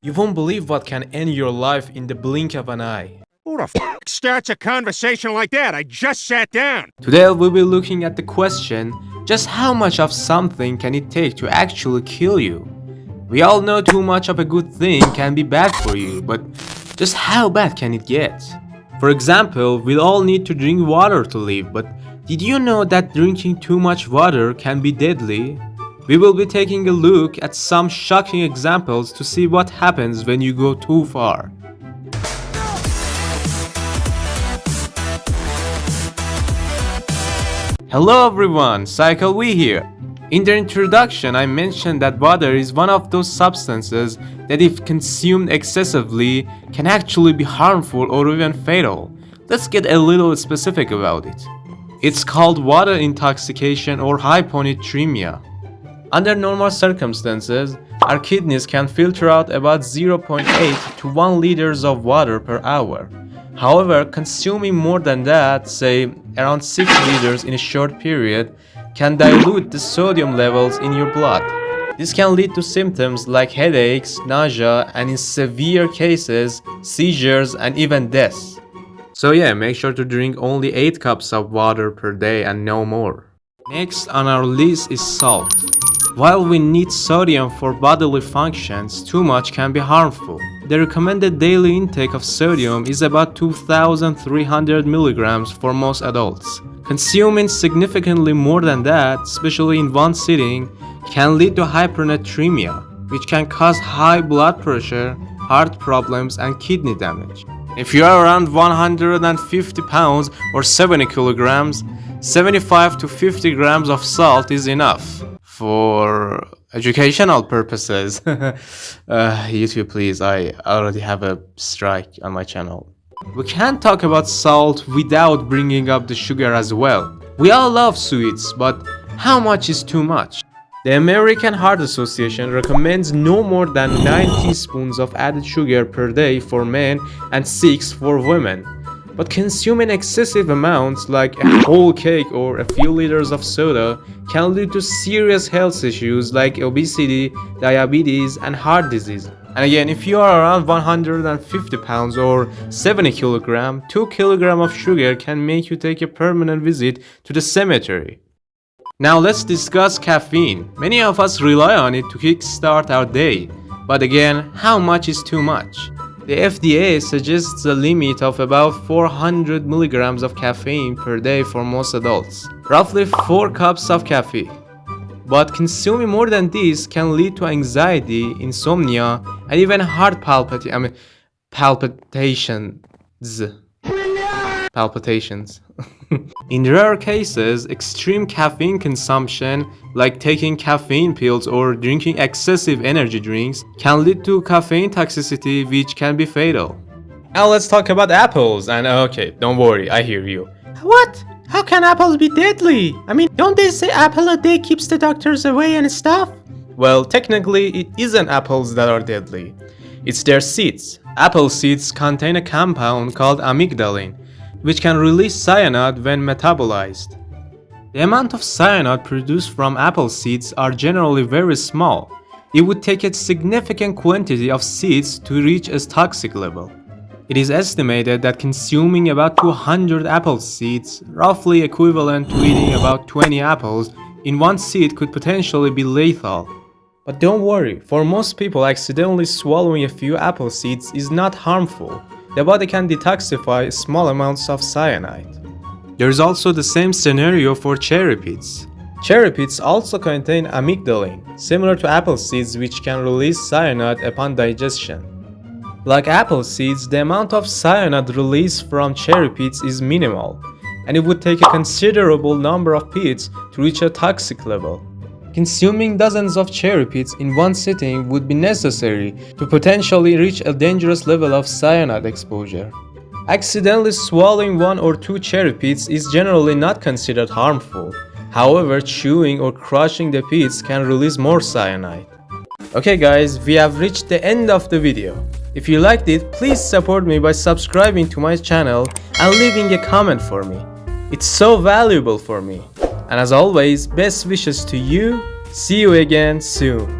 You won't believe what can end your life in the blink of an eye. Who the f starts a conversation like that? I just sat down. Today we'll be looking at the question, just how much of something can it take to actually kill you? We all know too much of a good thing can be bad for you, but just how bad can it get? For example, we all need to drink water to live, but did you know that drinking too much water can be deadly? We will be taking a look at some shocking examples to see what happens when you go too far. Hello everyone, Cycle V here. In the introduction, I mentioned that water is one of those substances that if consumed excessively can actually be harmful or even fatal. Let's get a little specific about it. It's called water intoxication or hyponatremia. Under normal circumstances, our kidneys can filter out about 0.8 to 1 liters of water per hour. However, consuming more than that, say around 6 liters in a short period, can dilute the sodium levels in your blood. This can lead to symptoms like headaches, nausea, and in severe cases, seizures and even death. So yeah, make sure to drink only 8 cups of water per day and no more. Next on our list is salt. While we need sodium for bodily functions, too much can be harmful. The recommended daily intake of sodium is about 2,300 milligrams for most adults. Consuming significantly more than that, especially in one sitting, can lead to hypernatremia, which can cause high blood pressure, heart problems, and kidney damage. If you are around 150 pounds or 70 kilograms, 75 to 50 grams of salt is enough. For educational purposes. YouTube please, I already have a strike on my channel. We can't talk about salt without bringing up the sugar as well. We all love sweets, but how much is too much? The American Heart Association recommends no more than 9 teaspoons of added sugar per day for men and 6 for women. But consuming excessive amounts like a whole cake or a few liters of soda can lead to serious health issues like obesity, diabetes, and heart disease. And again, if you are around 150 pounds or 70 kilograms, 2 kilograms of sugar can make you take a permanent visit to the cemetery. Now let's discuss caffeine. Many of us rely on it to kickstart our day. But again, how much is too much? The FDA suggests a limit of about 400 milligrams of caffeine per day for most adults, roughly 4 cups of caffeine. But consuming more than this can lead to anxiety, insomnia, and even heart palpitations. In rare cases, extreme caffeine consumption, like taking caffeine pills or drinking excessive energy drinks, can lead to caffeine toxicity, which can be fatal. Now let's talk about apples. And okay, don't worry, I hear you. What? How can apples be deadly? I mean, don't they say apple a day keeps the doctors away and stuff? Well, technically, it isn't apples that are deadly. It's their seeds. Apple seeds contain a compound called amygdalin, which can release cyanide when metabolized. The amount of cyanide produced from apple seeds are generally very small. It would take a significant quantity of seeds to reach a toxic level. It is estimated that consuming about 200 apple seeds, roughly equivalent to eating about 20 apples, in one seed could potentially be lethal. But don't worry, for most people accidentally swallowing a few apple seeds is not harmful. The body can detoxify small amounts of cyanide. There is also the same scenario for cherry pits. Cherry pits also contain amygdalin, similar to apple seeds, which can release cyanide upon digestion. Like apple seeds, the amount of cyanide released from cherry pits is minimal, and it would take a considerable number of pits to reach a toxic level. Consuming dozens of cherry pits in one sitting would be necessary to potentially reach a dangerous level of cyanide exposure. Accidentally swallowing 1 or 2 cherry pits is generally not considered harmful. However, chewing or crushing the pits can release more cyanide. Okay guys, we have reached the end of the video. If you liked it, please support me by subscribing to my channel and leaving a comment for me. It's so valuable for me. And as always, best wishes to you. See you again soon.